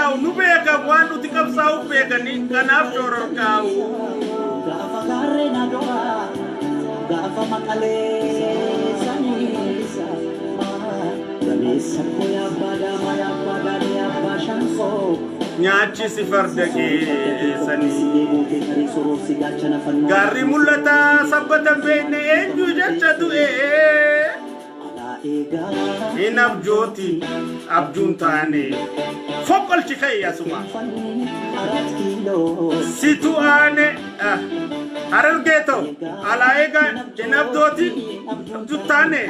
qabsaa'u nu beeka waan nuti qabsaa'u beekanii kanaaf shororkaa'u gaafa gaarreen adoraa gaafa maqalee saniisa gameessa koo yabbaa daamaa yabbaa gaadee yabbaa shankoo nyaachisi farda keessanii gaarri mul'ataa sabbatan beekne eenyu jecha du'ee hin abjooti abjuun taane foqqolchi kayyasuma situ aane harargeeto alaa eegaa hin abdooti abjuun taane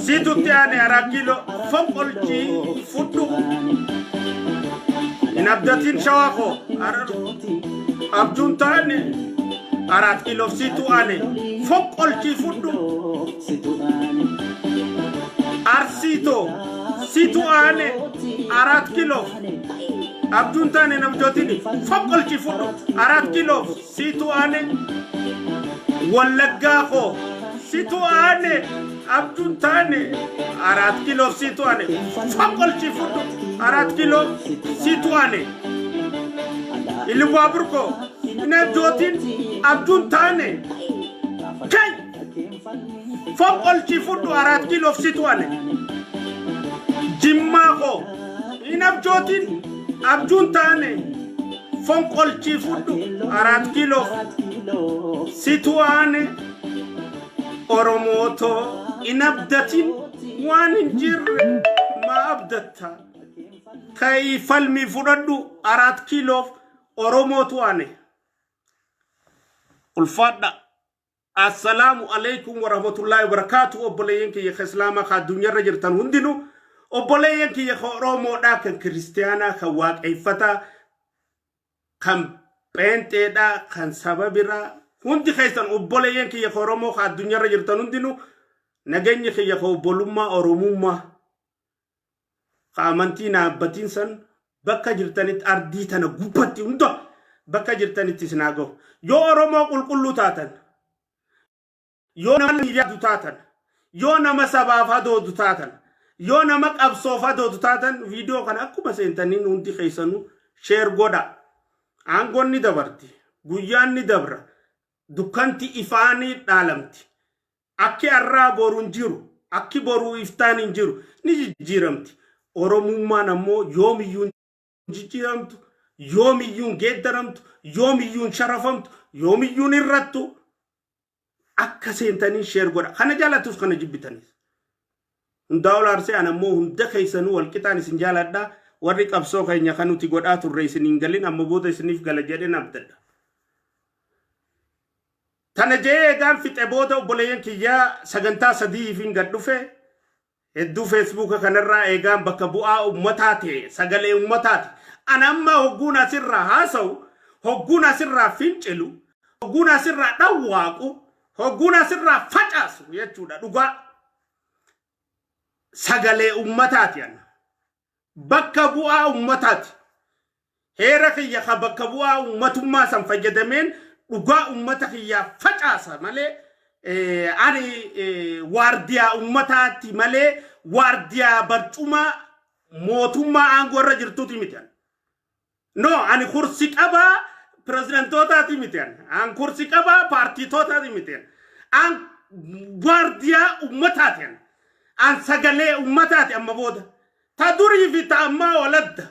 situtti aane harakilo foqqolchi fudhu in abdatin shawako abjun tane arat kilo situ ane foqqolchi fudhu arsito situ ane arat kilo abjun tane nabjotini foqqolchi fudhu arat kilo situ ane wallagako situ ane abjun tane arat kilo situ ane foqqolchi fudhu arat kilo situ ane ilwaburko nabjotin abjun tane kay foqqolchi fudhu arat kilo situ ane jimmako inabjotin abjun tane foqqolchi fudhu arat kilo situ ane oromoto inabdatin waan injirre ma abdatta kay falmi fudhadhu arat kilo oromotu ane ulfadda assalamu alaykum wa rahmatullahi wa barakatuh obboleyenki ya islaama ka dunya rajirtan hundinu obboleyenki ya oromo da kan kristiana ka waaqeeffata kan pente da kan sababira hundi khaysan obboleyenki ya oromo ka dunya rajirtan hundinu nagenyi ya obbolumma oromumma qamantina batinsan bakka jirtanit ardi tana gubatti hundo bakka jirtanit isnago yo oromo qulqullu taatan yo nama yadu taatan yo nama sabafa do taatan yo nama qabsofa do taatan video kana akkuma sentanin hundi khaysanu share goda angonni dabarti guyyaanni dabra dukkanti ifaani dhalamti akki arra borun jiru akki boru iftani jiru ni jiramti oromummaa namoo yoomiyuun jijjiiramtu yoomiyuun geeddaramtu yoomiyuun sharafamtu yoomiyuun irrattu akka seentanii sheer godha kana jaalatus kana jibbitanis hundaa'ulaarsee anammoo hunda keeysanuu walqixaan isin jaaladha warri qabsoo keenya kanuti godhaa turre isin hin galin amma booda isiniif gala jedhen abdadha tana jee eegaan fixe booda obboleeyyan kiyyaa sagantaa sadiifin gad dhufe hedduu Facebook kanarraa eegaan bakka bu'aa ummataati sagalee ummataati anamma hogguun asirraa haasa'u hogguun asirraa fincilu hogguun asirraa dhawwaaqu hogguun asirraa facaasu jechuudha dhugaa sagalee ummataati ana bakka bu'aa ummataati heera kiyya ka bakka bu'aa ummatummaa san fayyadameen dhugaa ummata kiyyaa facaasa malee ani wardiyaa ummataati malee wardiyaa barcuma mootummaa aangorra jirtuuti mitian no ani kursi qabaa presidentootaati mitian an kursi qabaa paartiitootaati mitian an wardiyaa ummataati an sagalee ummataati amma booda ta durii fi ta ammaa waladda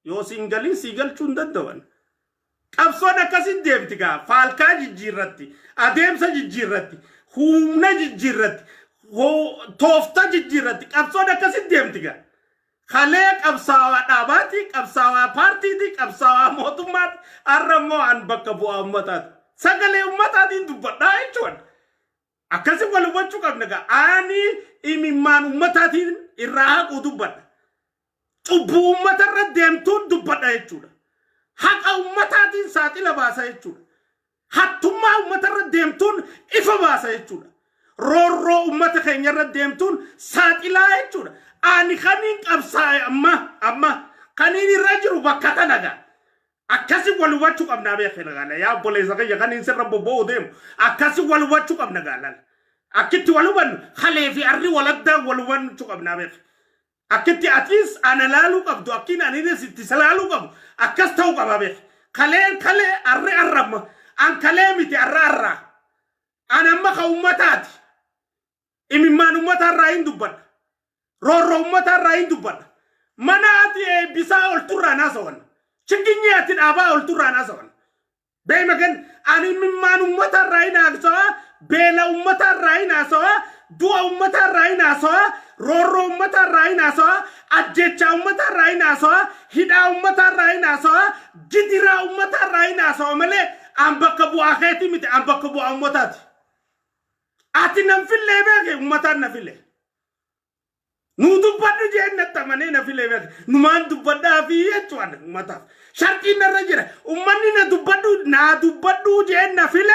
yoo singalin siigalchuun daddawan qabsoon akkasin deemti gaa faalkaa jijjiirratti adeemsa jijjiirratti humna jijjiirratti toofta jijjiirratti qabsoon akkasin deemti gaa kalee qabsaawaa dhaabaati qabsaawaa paartiiti qabsaawaa mootummaati arrammoo an bakka bu'aa ummataati sagalee ummataatiin dubbadhaa jechuun akkasin wal hubachuu qabna gaa ani imimmaan ummataatiin irraa haquu dubbadha cubbuu ummatarra deemtuun dubbadha jechuudha haqa ummataatiin saaxila baasa jechuudha hattummaa ummatarra deemtuun ifa baasa jechuudha roorroo ummata keenyarra deemtuun saaxilaa jechuudha ani kaniin qabsaa'e amma kaniin irra jiru bakka tanaga akkasi wal hubachuu qabnaa beekna gaala yaa obboleessa kiyya kaniin sirra bobba'uu deemu akkasi wal hubachuu qabna gaala akkitti wal hubannu kalee fi arri waladdaa wal hubachuu qabnaa beekna أكتي أتيس أنا لا لو قبض أكين أنا نسيت سلالو قبض أكستو قبابه خلين أرى الرم أن كلامتي أرى أنا ما خومتات إمي ما نمت الرأين دبنا رو مت الرأين دبنا مناتي بيسا ألتورا ناسون شكيني أتين أبا ألتورا ناسون بيمكن أنا مما نمت الرأين أسوا بلا أمت الرأين أسوا دو أمت الرأين أسوا رو أمت الرأين أسوا أجتش أمت الرأين أسوا هدا أمت الرأين أسوا جديرا أمت الرأين أسوا ملء أم بكبو أخيتي مت أم بكبو أمتات أتي نفيل لبيك أمتات نفيل نودو بدو جهنم تمني نفيل لبيك نمان دو بدا فيه توان أمتات شرقي نرجع أمني ندو بدو جهنم نفيل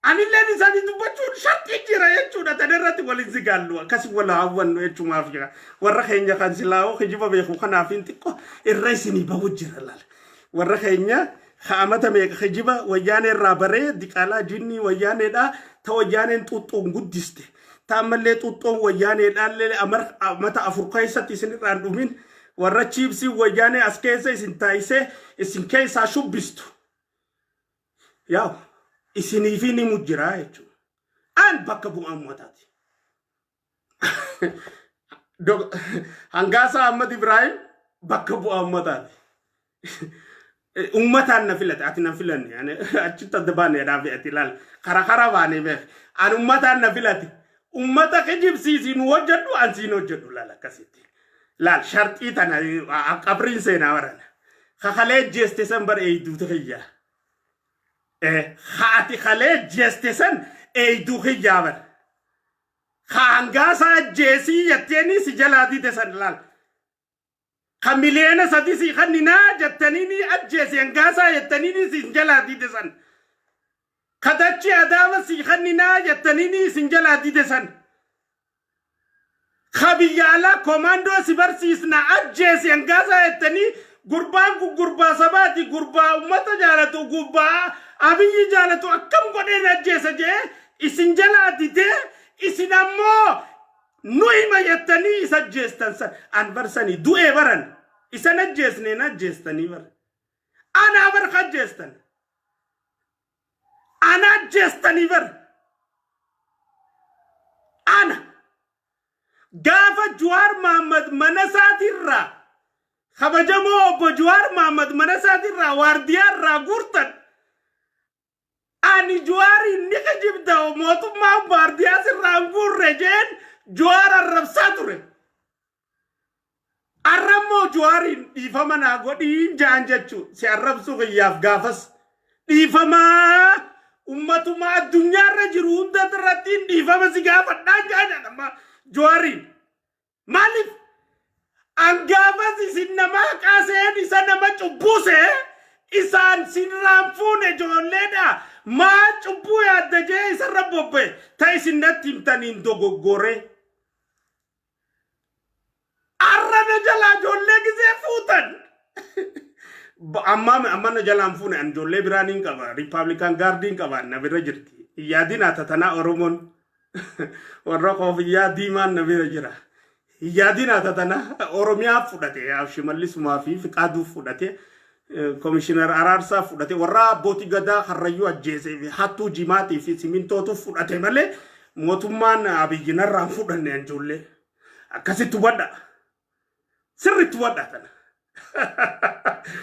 أني لاني ساني دو بدو شرقي جرا يجونا تدرت ولي زغالوا كسي ولا أول يجوا ما فيها ورخينيا كان سلاو خجيبا بيخو خنافين تكو الرئيسني بوجر لال ورخينيا خامتا ميك خجيبا وياني رابري ديكالا جيني وياني دا توياني توتو غوديستي تامل توتو وياني دال امر متا افرقايسا تيسن راندومين ورا تشيبسي وياني اسكيسا سنتايسه اسن كيسا شوبستو ياو اسني فيني مجرا يچو ان بكبو اموتاتي دو هانغاسا احمد ابراهيم بكبو اموتاتي أمتان نفلت أتنا نفلني يعني أشتى دبانة رافي أتلال خرا باني به أن أمتان نفلت أمتا كجيب سيسين وجدوا أن سين وجدوا لا كسيتي لا شرط إتنا أقبرين سينا ورنا خالد جستسن أيدو تخيا خاتي خالد جستسن أيدو خيا ور خانغاسا جيسي يتيني سجلادي تسن لال خميلينا سديسي خنينا جتنيني أجيسي أنغاسا يتنيني سنجلادي تسن خدتشي أداما سي خنينا جتنيني سنجلادي تسن خبيالا كوماندو سيبرسيسنا أجيسي أنغاسا يتني غربا سباتي غربا أمتا جالتو غربا أبي جالتو أكم قدين أجيسا جي إسنجلادي تي إسنامو نوي ما يتني سجستن سن أنبرسني دو إبرن إسنا جسني نجستني بر أنا أبر خجستن أنا جستني بر أنا قاف جوار محمد منسات الرا خبجمو بجوار محمد منسات الرا وارديار را غورتن أني جواري نكجيب داو موتو ما وارديار سرا غور رجين جوار الربساتوري أرمو جوارين إفهمنا قدين جانجتشو سياربسو غياف غافس إفهما أمتو ما الدنيا رجرون دتراتين إفهما سيغافت نانجانا نما جوارين مالف أنغافس إسنما كاسين إسنما چبوسي إسان سنرامفون جون لنا ما چبو يادجي إسان ربوبي تا إسنات تمتانين دوغو غوري أرنا جلا جولة كذا فوتن أما نجلا فون أن جولة برانين كبار ريبابليكان غاردين كبار نبير جرتي يادين أتتنا أورومون ورقة في يادي ما نبير جرا يادين أتتنا أوروميا فودته يا شمالي سما في كادو فودته كوميشنر أرارسا فودته ورا بوتي غدا خريو أجهزة في حتو جماعتي في سمينتو تو فودته ماله موتومان أبي جنر رام فودن أن جولة كسي تبدا سرت وداتنا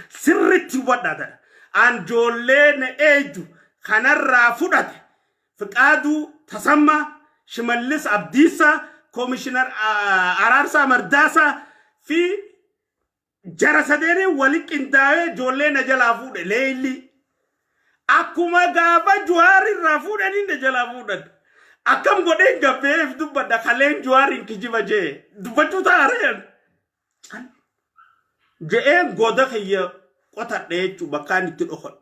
سرت وداتنا أن جولين أيدو خنر فودات فكادو تسمى شمالس أبديسا كوميشنر أرارسا مرداسا في جرسديني ولك إنتاوي جولين نجل أفود ليلي أكما غابا جواري رافودني نجل أفودن أكم قدين غابيف دبدا خلين جواري كجيبا جي دبتو تارين جئين غودا خيا قطع ديتو بكاني تلوخد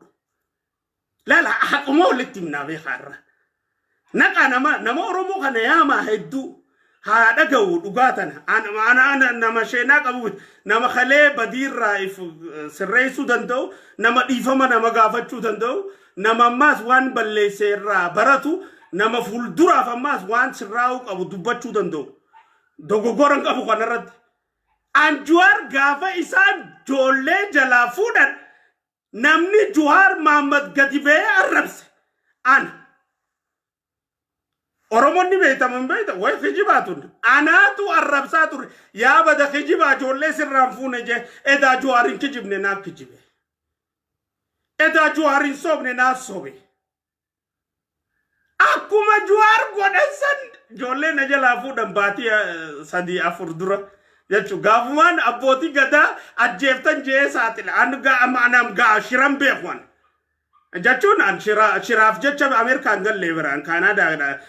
لا حقمو لتمنا في خارة نقا نما أرمو خانا ياما هدو هذا قو دغاتنا أنا نما شينا قبوت نما خلي بدير رايف سريسو دندو نما ديفما نما غافتشو دندو نما ماس وان بلي سيرا براتو نما فول درا فماس وان سراو قبو دبتشو دندو دوغو غورن قبو خنرد Anjuar gafa isaan joollee jalaa fuudhan namni Juwaar Mahammad gadi ba'ee arrabse ana. Oromoonni beektaman beekta way kijibaatun anaatu arrabsaa ture yaa bada kijibaa joollee sirraan fuune jee edaa Juwaarin kijibne naaf kijibe edaa Juwaarin sobne naaf sobe akkuma Juwaar godhansan joollee na jalaa fuudhan baatii 3-4 dura jechuun gaafumaan abbootii gadaa ajjeeftan jee saaxila anam gaa shiran beekwan. Jechuun an shiraaf jecha Ameerikaan gallee baran Kaanadaa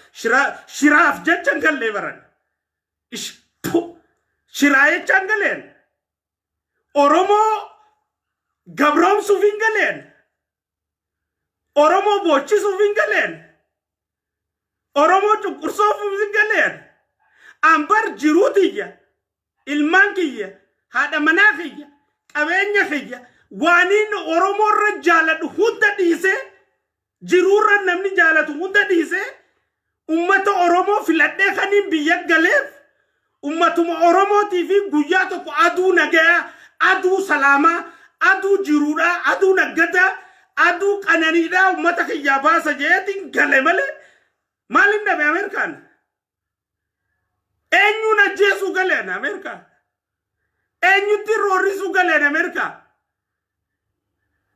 shiraaf jecha gallee baran shiraa jecha galeen Oromoo gabroomsuuf hin galeen Oromoo boochisuuf hin galeen Oromoo cunqursoof hin galeen ambar jiruutiyya ilmaan kiyya haadha manaa kiyya qabeenya kiyya waanin Oromoo irra jaalatu hunda dhiise jiruurra namni jaalatu hunda dhiise ummata Oromoo filadhee kaniin biyya galeef ummatuma Oromootii fi guyyaa tokko aduu nagayaa aduu salaamaa aduu jiruudha aduu naggataa aduu qananiidhaa ummata kiyyaa baasa jeetiin gale malee maalin dhabe Ameerikaan eenyuun ajjeesuu galeen Ameerikaa eenyutti roorrisuu galeen Ameerikaa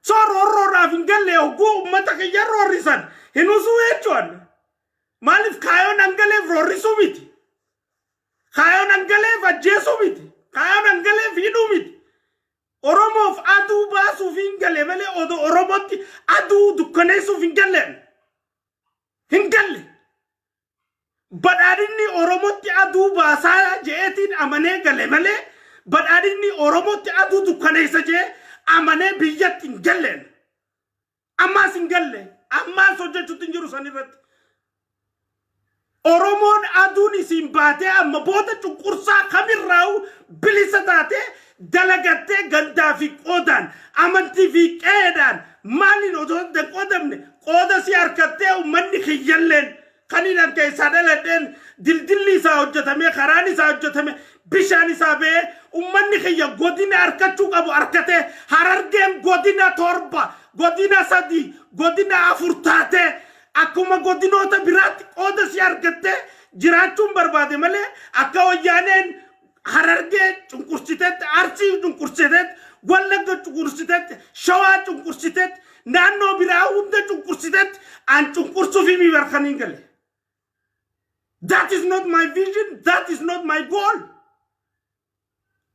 so roorroodhaaf hin galle hogguu ummata kiyya roorrisan hin usuu jechuun maaliif kaayoon hangaleef roorrisuu miti kaayoon hangaleef ajjeesuu miti kaayoon hangaleef hidhuu miti Oromoof aduu baasuuf hin galle malee odoo Oromootti aduu dukkaneessuuf hin galle badhaadhinni Oromootti aduu baasaa jeetiin amanee gale malee badhaadhinni Oromootti aduu dukkaneessa jee amane biyyatti hin galleen ammaas hin galle ammaas hojjechuutti hin jiru sanirratti Oromoon aduun isin baatee amma booda cunqursaa kamirraa'u bilisa taatee dalagattee gandaa fi qoodaan amantii fi qeedaan maaliin otoo hin qoodamne qooda si harkattee ummanni kiyyalleen kaniin akka isaa dhaladheen dildilli isaa hojjetame karaan isaa hojjetame bishaan isaa ba'ee ummanni kiyya godina harkachuu qabu harkatee Harargeen godina 7 godina 3 godina 4 taatee akkuma godinoota biraatti qooda si argattee jiraachuun barbaade malee akka wayyaaneen Harargee cunqursiteetti Arsii cunqursiteetti Wallagga cunqursiteetti Shawaa cunqursiteetti naannoo biraa hunda cunqursiteetti an cunqursuuf himi barkaniin gale. That is not my vision. That is not my goal.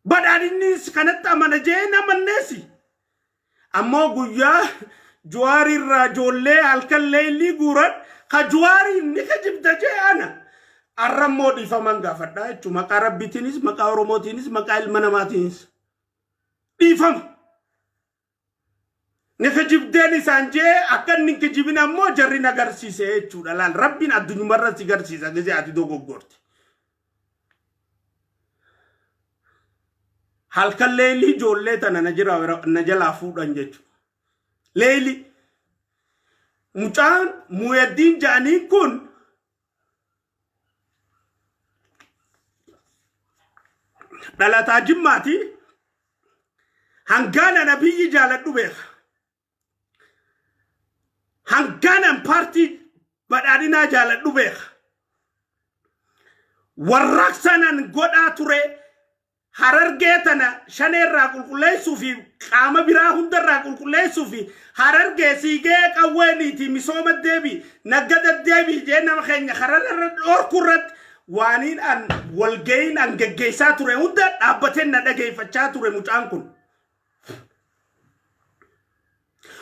But I didn't kanata manajee na mannesi. Ammo guyyaa Juwaari irraa joollee halkan leelii guuran ka Juwaari inni ka jibda jee ana. Arrammoo dhiifaman gaafadha jechuun maqaa Rabbitiinis maqaa Oromootiinis maqaa ilma namaatiinis dhiifama. Nika jibdeen isaan jee akka inni ka jibin ammoo jarri nagarsiise jechuudha laal Rabbiin addunyumarra si garsiisa gisee ati dogoggorti. Halkan leelii joollee tana na jalaa fuudhan jechuudha. Leeli mucaan Muhyiddin jaaniin kun dhalataa Jimmaati hangaana nabiyyi jaaladhu beeka hangaanan paartii badhaadhinaa jaaladhu beeka warraaqsanan godhaa ture Harargee tana shaneerraa qulqulleessuu fi qaama biraa hundarraa qulqulleessuu fi Harargee siigee qawweeniiti misooma deebi naggada deebi jee nama keenya hararra dhorkurratti waaniin an walga'iin an geggeessaa ture hunda dhaabbateen na dhageeffachaa ture mucaan kun.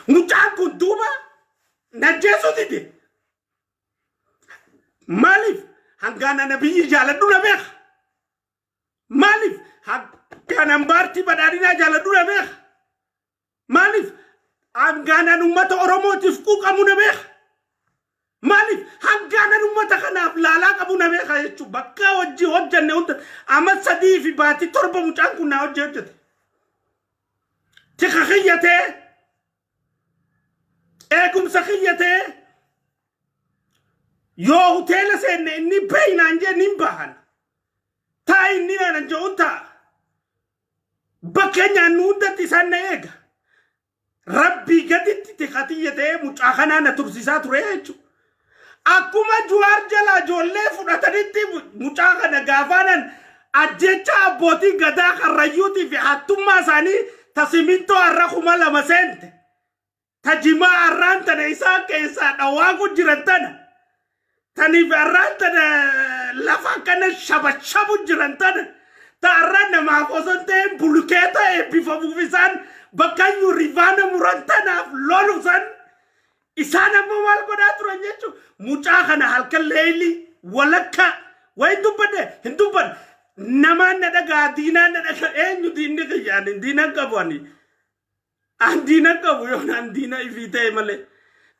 Mucaan kun duuba najjeessu dide. Maaliif hangaana nabiyyi jaaladhu na beeka. Maaliif hangaanan paartii badhaadhinaa jaaladhu na beeka. Maaliif hangaanan uummata Oromootiif quuqamu na beeka. Maaliif hangaanan uummata kanaaf laalaa qabu na beeka jechuun bakka hojii hojjanne hunda amma 3 fi baatii 7 mucaan kun na hojjete. Tika kiyyatee eegumsa kiyyatee yoo hoteela seenne inni beeynaan jee nin bahan taa inni naan jo'un ta'a بكني نودة تسنى إيجا ربي قدت تخطية متأخنا نترسيسات ريجو أكما جوار جلا جولة فراتنتي متأخنا غافانا أجيتشا بوتي غدا خريوتي في حتما ساني تسمينتو أرخوما لما سنت تجمع أران تنسا كيسا أواغو جرانتانا تني في أران تنا لفا كان شبو جرانتانا تأران ما فوسنتين بلوكيتا بفابو فيسان بكايو ريفانا مرانتانا لولو سان إسانا موال قدات رنجيشو مجاخنا هالك الليلي ولكا وين دوبان نمان ندقا دينا ندقا اينو دينا كيان دينا كبواني an dina kabu yon an dina ifite male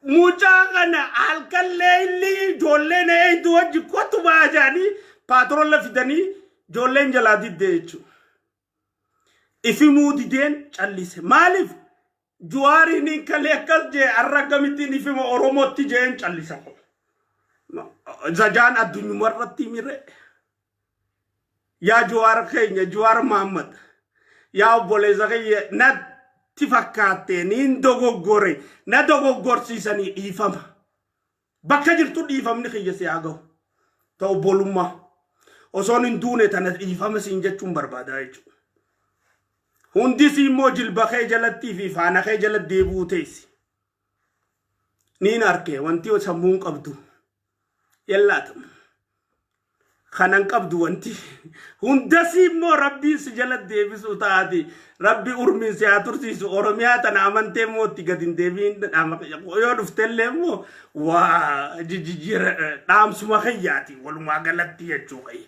mujagana alkaleli jolle ne do jikotu bajani patron la fidani jolle njaladi dechu ifimu diden challise malif juari ni kalekas je arragamiti ni fimo oromoti je challisa zajan adunyu marrati mire ya juar kenya juar muhammad ya bole zakay na tifakate nin dogoggore na dogoggorsiisani dhiifama bakka jirtu dhiifamni kiyyasi agaw ta'u bolumma osoon hin duune tana dhiifama siin jechuun barbaada jechuudha hundis immoo jilba kee jalatti fi faana kee jalatti deebuu teessi niin arke wanti sammuun qabdu yallaatamu خنان قبض وانتي هندسي مو ربي سجلت ديبسو تادي ربي أرمي سياتر سيسو أرميات أنا أمانتي موتي قدين ديبين أما يقول افتلي مو جيجير نام سمخياتي ولما غلطي يجوغي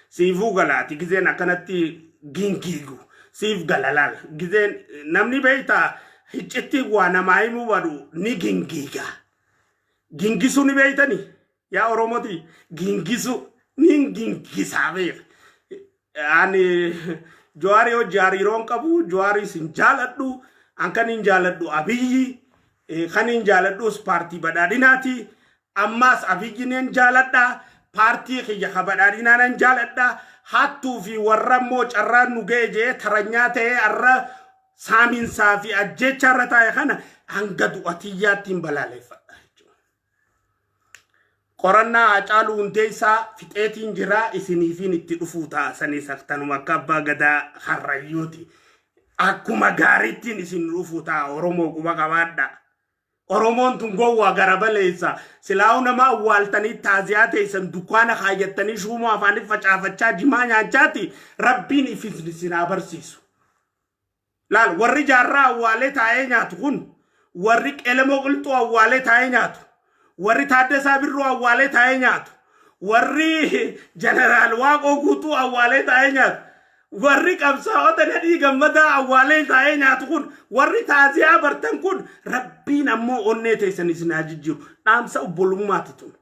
سيفو غلطي كزين أكنتي جينكيغو سيف غلالال كزين نمني بيتا هجتي وانا مايمو ودو ني جينكيغا جينكيسو ني بيتاني يا أروموتي جينكيسو ningin kisabe ani joari o jari ron kabu joari sin jaladdu ankanin jaladdu abiyi kanin jaladdu parti badadinati ammas abiyinen jaladda parti khiya khabadadina nan jaladda hattu fi warrammo charran nugeje taranyate arra samin safi ajecharata khana angadu atiyatin balalefa Korana acalu undesa fitetin jira isinifin itti dhufuuta sani saktanuma kabba gada harrayyuti akkuma gaariittiin isin dhufuuta oromoo quba qabaadha oromoon tun gowwaa garabaleessa silaawu nama awwaaltanii taaziyaa teessan dukkaana kaayyattanii shuumoo afaaniif facaafachaa jimaa nyaachaati rabbiin isin abarsiisu laal warri jaarraa awwaalee taa'ee nyaatu kun warri qelemoo qilxuu awwaalee taa'ee nyaatu warri Taaddasaa Birruu awwaalee taa'ee nyaatu warri jeneraal Waaqoo Guutuu awwaalee taa'ee nyaatu warri qabsaa'ota Nadhii Gammadaa awwaalee taa'ee nyaatu kun warri taaziyaa bartan kun rabbiin ammoo onnee teessan isin jijjiiru dhaamsa obbolummaati tun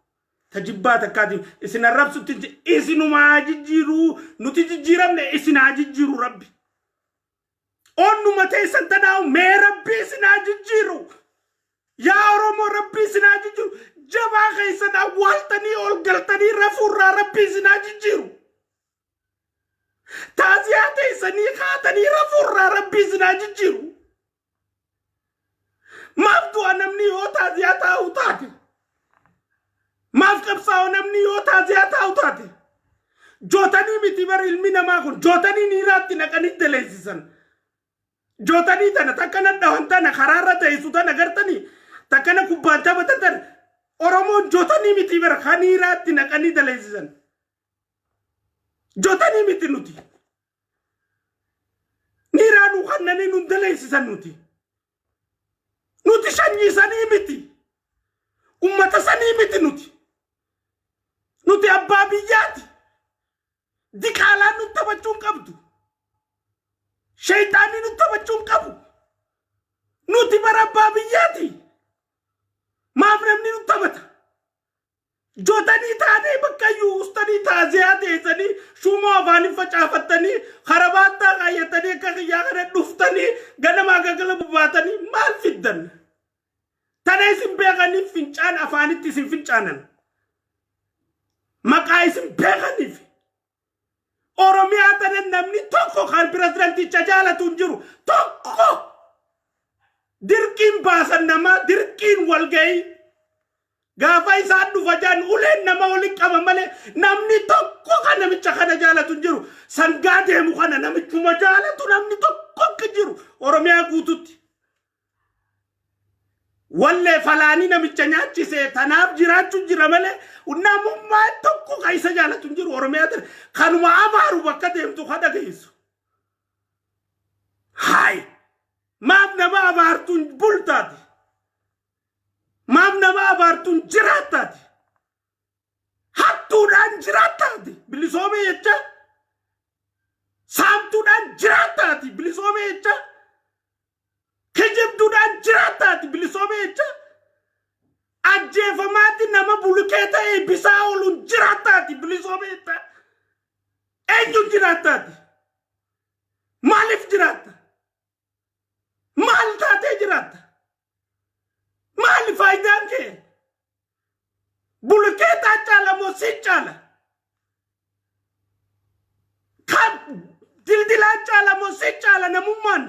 tajibbaa takkaatiin isin arrabsutti isinumaa jijjiiru nuti jijjiiramne isin jijjiiru rabbi onnuma teessan tanaawu mee rabbi isin jijjiiru يا أرومو ربي سناجيجو جبا خيسنا والتني أولغلتني رفورا ربي سناجيجو تازياتي سني خاتني رفورا ربي سناجيجو مافدو أنمني هو تازياتا أوتاتي ماف كبساو نمني هو تازياتا أوتاتي جوتاني متبر علمنا ما كن جوتاني نيراتي نكني تلسيسن جوتاني تنا تكنا دهنتنا خرارة يسوتنا غرتني takana kubanta batatan oromo jotani miti ber khanirati nakani dalaisan jotani miti nuti niranu khanani nun dalaisan nuti shanyi sani miti ummata sani miti nuti abbabiyati dikala nun tabachun qabdu shaytani nun tabachun qabu nuti barabbabiyati maafremni nutabata jotani taane bakkayu ustani taaziyaate sani shumo afani facaafatani kharabatta qayatani kaqiya kana duftani ganama gagala bubatani mal fiddan tane isin beegani fincaan afanitti isin fincaanan maqaa isin beeganiif Oromiyaa tanan namni tokko kan pirezidanticha jaalatu hin jiru. Tokko dirqiin baasan nama dirqiin walgahii gaafa isaan dhufa jaan uleen nama waliin qaba malee namni tokko kan namicha kana jaalatu hin jiru. Sangaa deemu kana namichuma jaalatu namni tokko hin jiru Oromiyaa guututti. Walle falaani namicha nyaachise tanaaf jiraachuu jira malee namummaa tokko kan isa jaalatu hin jiru Oromiyaa tir kanuma abaaru bakka deemtu kan dhageessu. Haay maaf nama abaartuun bultaati. Maaf nama abaartuun jiraataati. Hattuudhaan jiraataati bilisoomee jecha. Saamtuudhaan jiraataati bilisoomee jecha. Kijibduudhaan jiraataati bilisoomee jecha. Ajjeefamaatti nama bulukee ta'e bisaa ooluun jiraataati bilisoomee jecha. Eenyuun jiraataati? Maaliif jiraata? Maal taatee jiraata? Maali faayidaan kee? Bulukee taa caala moo si caala? Kan dildilaan caala moo si caala namummaan?